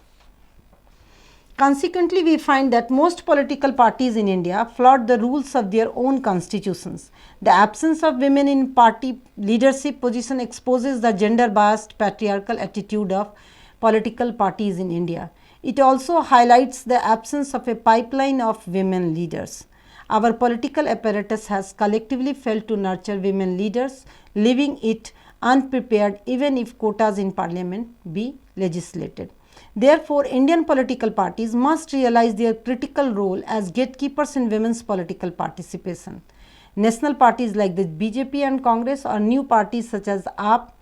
Consequently, we find that most political parties in India flout the rules of their own constitutions. The absence of women in party leadership position exposes the gender-biased patriarchal attitude of political parties in India. It also highlights the absence of a pipeline of women leaders. Our political apparatus has collectively failed to nurture women leaders, leaving it unprepared even if quotas in parliament be legislated. Therefore, Indian political parties must realize their critical role as gatekeepers in women's political participation. National parties like the BJP and Congress, or new parties such as AAP,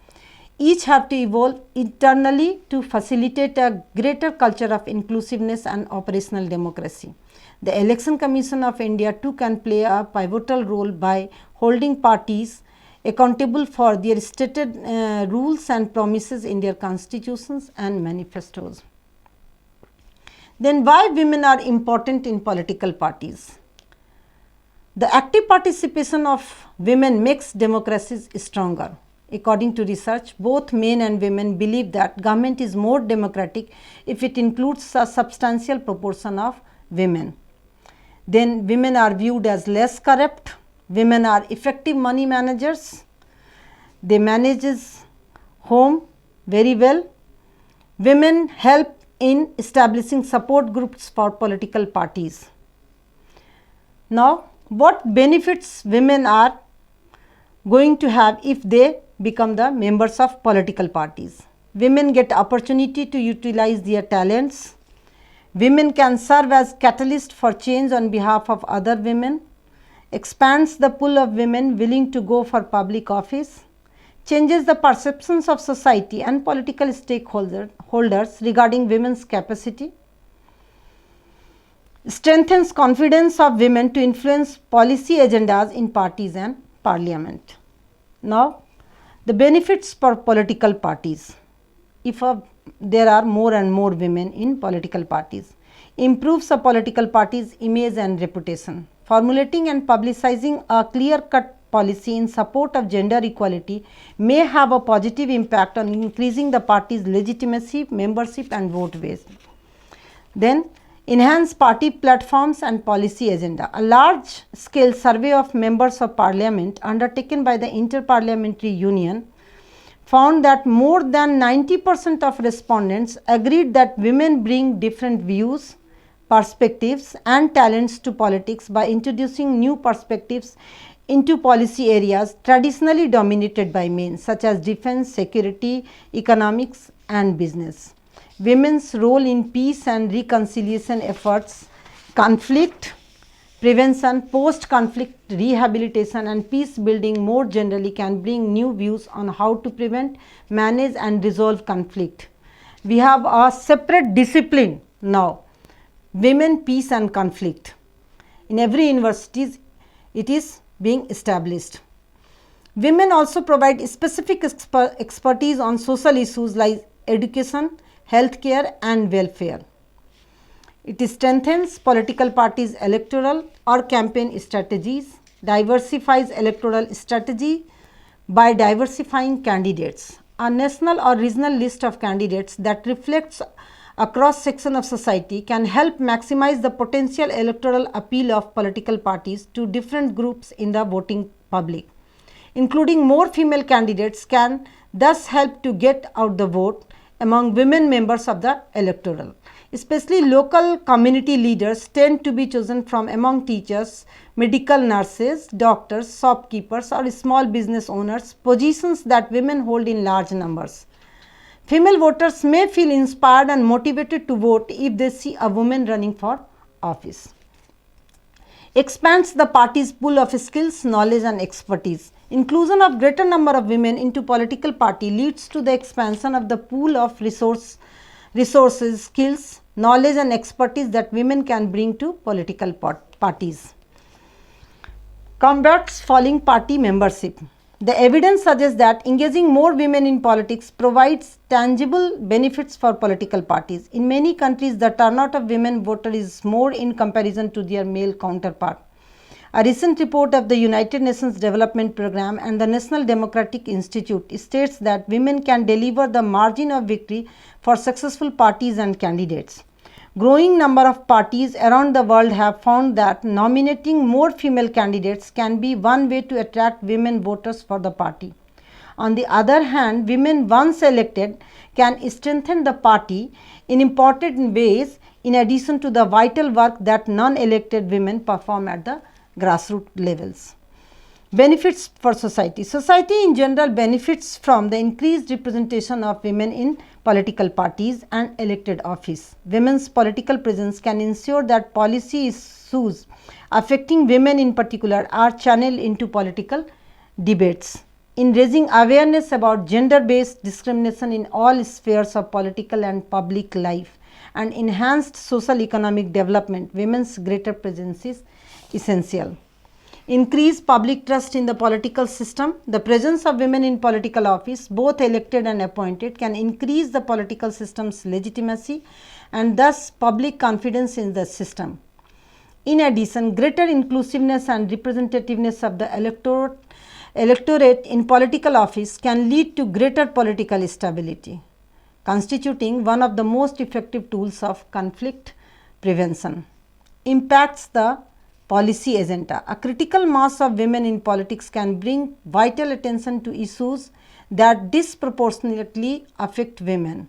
each have to evolve internally to facilitate a greater culture of inclusiveness and operational democracy. The Election Commission of India too can play a pivotal role by holding parties accountable for their stated rules and promises in their constitutions and manifestos. Then why women are important in political parties? The active participation of women makes democracies stronger. According to research, both men and women believe that government is more democratic if it includes a substantial proportion of women. Then women are viewed as less corrupt. Women are effective money managers. They manage home very well. Women help in establishing support groups for political parties. Now, what benefits women are going to have if they become the members of political parties? Women get opportunity to utilize their talents. Women can serve as catalyst for change on behalf of other women. Expands the pool of women willing to go for public office. Changes the perceptions of society and political stakeholders regarding women's capacity. Strengthens confidence of women to influence policy agendas in parties and parliament. Now, the benefits for political parties. If there are more and more women in political parties, improves a political party's image and reputation. Formulating and publicizing a clear-cut policy in support of gender equality may have a positive impact on increasing the party's legitimacy, membership and vote base. Then, enhance party platforms and policy agenda. A large-scale survey of members of parliament undertaken by the Inter-Parliamentary Union found that more than 90% of respondents agreed that women bring different views, perspectives and talents to politics by introducing new perspectives into policy areas traditionally dominated by men, such as defense, security, economics and business. Women's role in peace and reconciliation efforts, conflict prevention, post-conflict rehabilitation and peace building more generally can bring new views on how to prevent, manage and resolve conflict. We have a separate discipline now, women, peace and conflict. In every university it is being established. Women also provide specific expertise on social issues like education, healthcare and welfare. It strengthens political parties' electoral or campaign strategies, diversifies electoral strategy by diversifying candidates. A national or regional list of candidates that reflects a cross section of society can help maximize the potential electoral appeal of political parties to different groups in the voting public. Including more female candidates can thus help to get out the vote among women members of the electoral. Especially local community leaders tend to be chosen from among teachers, medical nurses, doctors, shopkeepers or small business owners, positions that women hold in large numbers. Female voters may feel inspired and motivated to vote if they see a woman running for office. Expands the party's pool of skills, knowledge and expertise. Inclusion of greater number of women into political party leads to the expansion of the pool of resources, skills, knowledge and expertise that women can bring to political parties. Combats falling party membership. The evidence suggests that engaging more women in politics provides tangible benefits for political parties. In many countries, the turnout of women voters is more in comparison to their male counterpart. A recent report of the United Nations Development Programme and the National Democratic Institute states that women can deliver the margin of victory for successful parties and candidates. Growing number of parties around the world have found that nominating more female candidates can be one way to attract women voters for the party. On the other hand, women once elected can strengthen the party in important ways in addition to the vital work that non-elected women perform at the grassroots levels. Benefits for society. Society in general benefits from the increased representation of women in political parties and elected office. Women's political presence can ensure that policy issues affecting women in particular are channeled into political debates. In raising awareness about gender-based discrimination in all spheres of political and public life and enhanced social economic development, women's greater presence is essential. increase public trust in the political system. The presence of women in political office, both elected and appointed, can increase the political system's legitimacy and thus public confidence in the system. In addition, greater inclusiveness and representativeness of the electorate in political office can lead to greater political stability, constituting one of the most effective tools of conflict prevention. Impacts the policy agenda. A critical mass of women in politics can bring vital attention to issues that disproportionately affect women.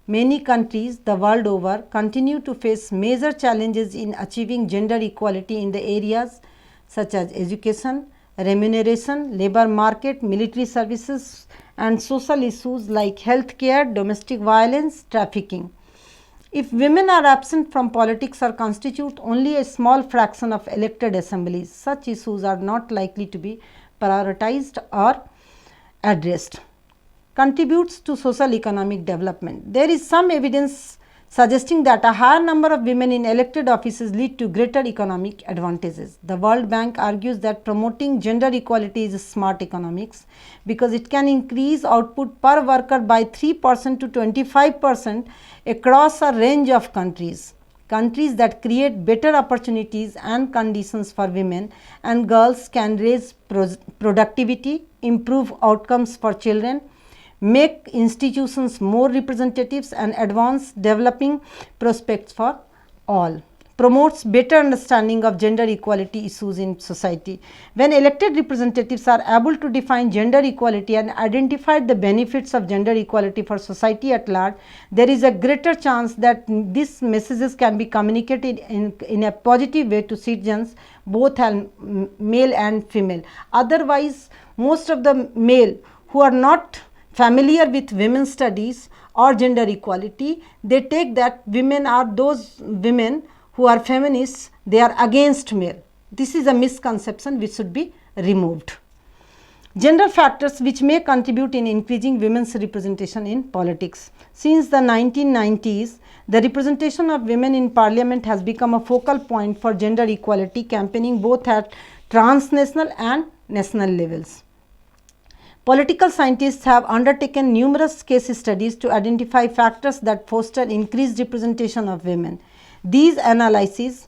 Many countries the world over continue to face major challenges in achieving gender equality in the areas such as education, remuneration, labor market, military services, and social issues like health care, domestic violence, trafficking. If women are absent from politics or constitute only a small fraction of elected assemblies, such issues are not likely to be prioritized or addressed. Contributes to social economic development. There is some evidence suggesting that a higher number of women in elected offices lead to greater economic advantages. The World Bank argues that promoting gender equality is smart economics because it can increase output per worker by 3% to 25% across a range of countries. Countries that create better opportunities and conditions for women and girls can raise productivity, improve outcomes for children, make institutions more representative, and advance developing prospects for all. Promotes better understanding of gender equality issues in society. When elected representatives are able to define gender equality and identify the benefits of gender equality for society at large, there is a greater chance that these messages can be communicated in a positive way to citizens, both male and female. Otherwise, most of the male who are not familiar with women's studies or gender equality, they take that women are those women who are feminists, they are against male. This is a misconception which should be removed. Gender factors which may contribute in increasing women's representation in politics. Since the 1990s, the representation of women in parliament has become a focal point for gender equality campaigning both at transnational and national levels. Political scientists have undertaken numerous case studies to identify factors that foster increased representation of women. These analyses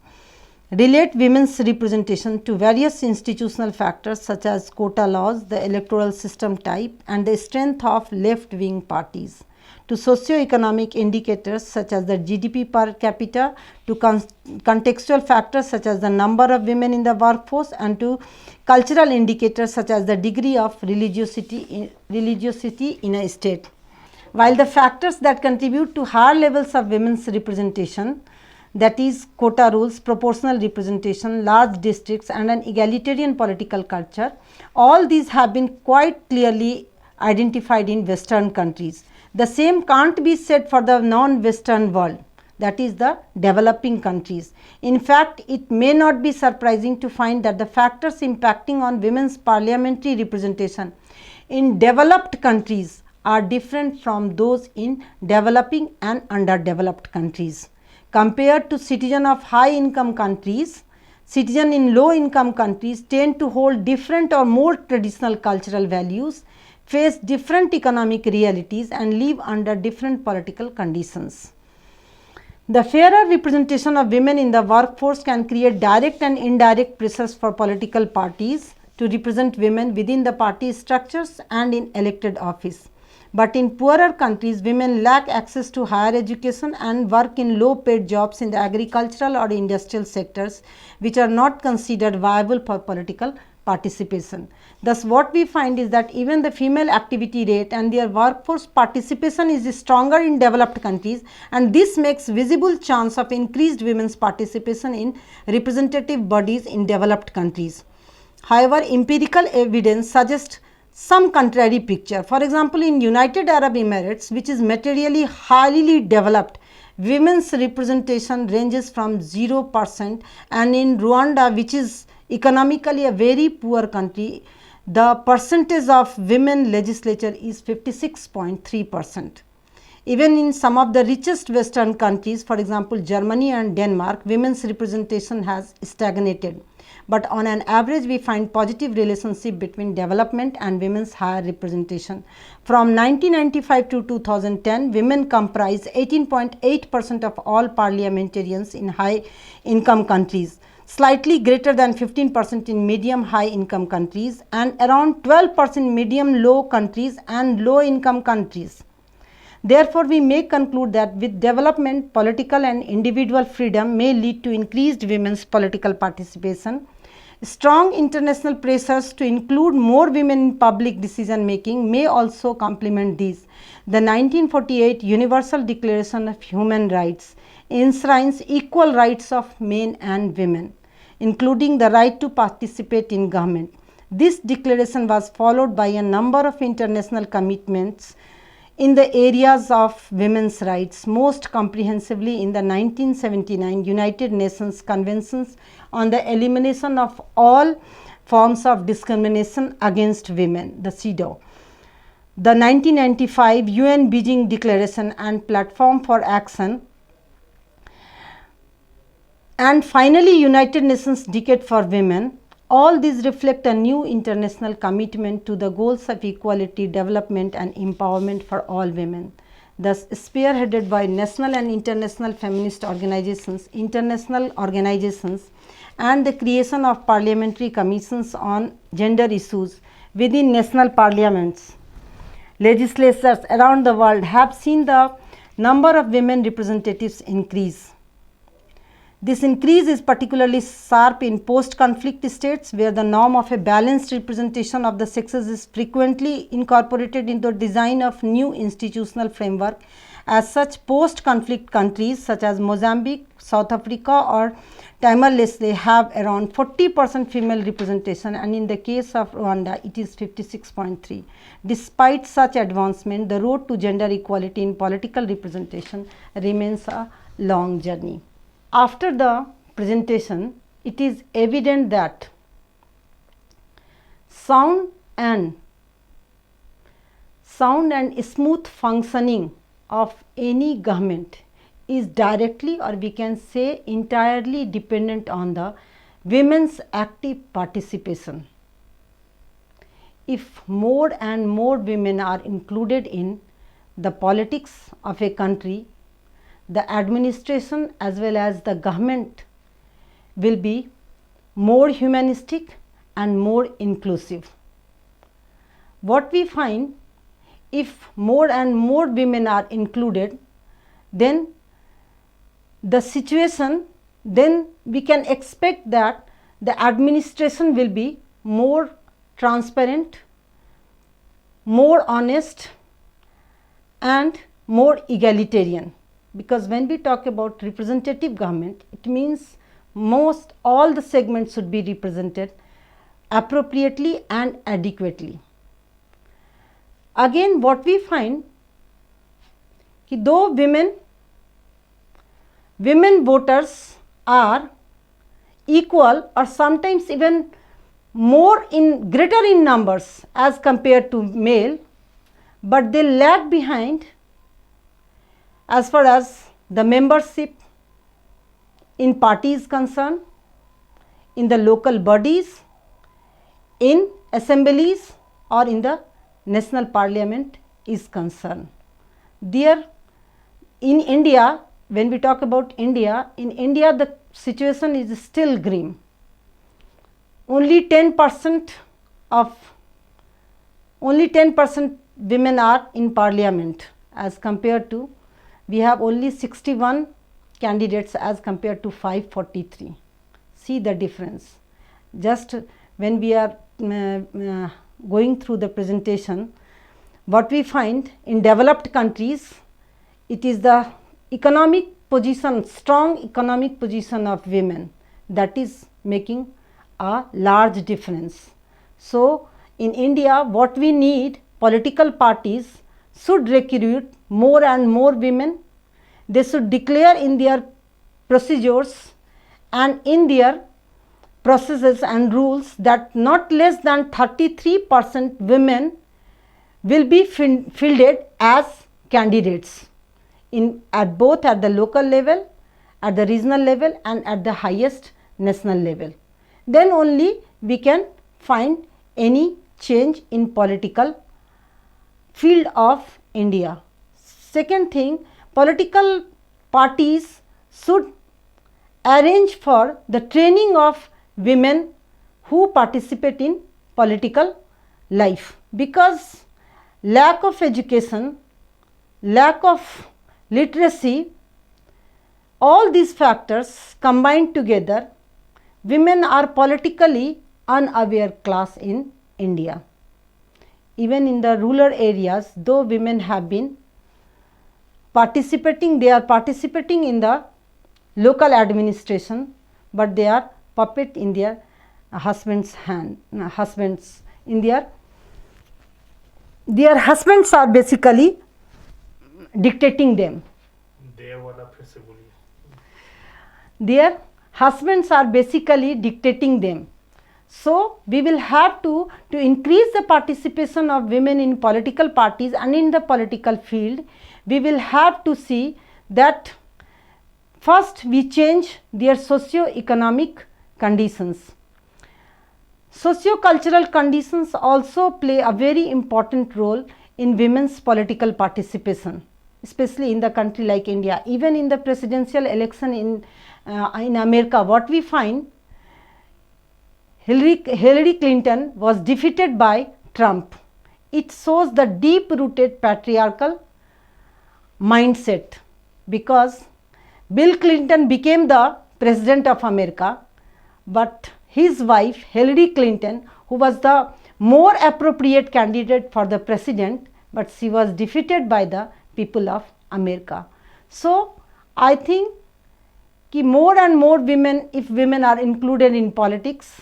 relate women's representation to various institutional factors such as quota laws, the electoral system type, and the strength of left-wing parties, to socio-economic indicators such as the GDP per capita, to contextual factors such as the number of women in the workforce, and to cultural indicators such as the degree of religiosity in a state. While the factors that contribute to higher levels of women's representation, that is quota rules, proportional representation, large districts, and an egalitarian political culture, all these have been quite clearly identified in Western countries. The same can't be said for the non-Western world, that is the developing countries. In fact, it may not be surprising to find that the factors impacting on women's parliamentary representation in developed countries are different from those in developing and underdeveloped countries. Compared to citizens of high income countries, citizens in low income countries tend to hold different or more traditional cultural values, face different economic realities, and live under different political conditions. The fairer representation of women in the workforce can create direct and indirect pressures for political parties to represent women within the party structures and in elected office. But in poorer countries, women lack access to higher education and work in low-paid jobs in the agricultural or industrial sectors, which are not considered viable for political participation. Thus, what we find is that even the female activity rate and their workforce participation is stronger in developed countries, and this makes visible chance of increased women's participation in representative bodies in developed countries. However, empirical evidence suggests some contrary picture. For example, in United Arab Emirates, which is materially highly developed, women's representation ranges from 0%, and in Rwanda, which is economically a very poor country, the percentage of women legislature is 56.3%. Even in some of the richest Western countries, for example, Germany and Denmark, women's representation has stagnated. But on an average, we find positive relationship between development and women's higher representation. From 1995 to 2010, women comprise 18.8% of all parliamentarians in high-income countries, slightly greater than 15% in medium-high income countries, and around 12% medium-low countries and low-income countries. Therefore, we may conclude that with development, political and individual freedom may lead to increased women's political participation. Strong international pressures to include more women in public decision making may also complement these. The 1948 Universal Declaration of Human Rights enshrines equal rights of men and women, including the right to participate in government. This declaration was followed by a number of international commitments in the areas of women's rights, most comprehensively in the 1979 United Nations Conventions on the Elimination of All Forms of Discrimination Against Women, the CEDAW, the 1995 UN Beijing Declaration and Platform for Action, and finally United Nations Decade for Women. All these reflect a new international commitment to the goals of equality, development and empowerment for all women. Thus, spearheaded by national and international feminist organizations, international organizations, and the creation of parliamentary commissions on gender issues within national parliaments, legislatures around the world have seen the number of women representatives increase. This increase is particularly sharp in post-conflict states where the norm of a balanced representation of the sexes is frequently incorporated into the design of new institutional framework. As such, post-conflict countries such as Mozambique, South Africa or Timor-Leste have around 40% female representation, and in the case of Rwanda it is 56.3. Despite such advancement, the road to gender equality in political representation remains a long journey. After the presentation, it is evident that sound and smooth functioning of any government is directly, or we can say entirely, dependent on the women's active participation. If more and more women are included in the politics of a country, the administration as well as the government will be more humanistic and more inclusive. What we find, if more and more women are included, then the situation, then we can expect that the administration will be more transparent, more honest and more egalitarian. Because when we talk about representative government, it means all the segments should be represented appropriately and adequately. Again, what we find, though women voters are equal or sometimes even greater in numbers as compared to male, but they lag behind as far as the membership in party is concerned, in the local bodies, in assemblies or in the national parliament is concerned. There in India, when we talk about India, in India the situation is still grim. Only 10% women are in parliament as compared to, we have only 61 candidates as compared to 543. See the difference. Just when we are going through the presentation, what we find in developed countries, it is the economic position, strong economic position of women that is making a large difference. So, in India, what we need, political parties should recruit more and more women. They should declare in their procedures and in their processes and rules that not less than 33% women will be fielded as candidates at both at the local level, at the regional level, and at the highest national level. Then only we can find any change in political field of India. Second thing, political parties should arrange for the training of women who participate in political life, because lack of education, lack of literacy, all these factors combined together, women are politically unaware class in India. Even in the rural areas, though women have been participating, they are participating in the local administration, but they are puppet in their husband's hand, husbands in their husbands are basically dictating them. Their husbands are basically dictating them. So we will have to increase the participation of women in political parties and in the political field. We will have to see that first we change their socio-economic conditions. Socio-cultural conditions also play a very important role in women's political participation, especially in the country like India. Even in the presidential election in America, what we find, Hillary Clinton was defeated by Trump. It shows the deep-rooted patriarchal mindset, because Bill Clinton became the president of America, but his wife Hillary Clinton, who was the more appropriate candidate for the president, but she was defeated by the people of America. So I think कि more and more women, if women are included in politics,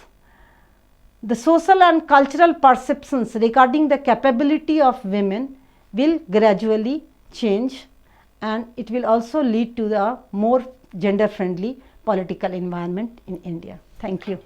the social and cultural perceptions regarding the capability of women will gradually change, and it will also lead to the more gender friendly political environment in India. Thank you.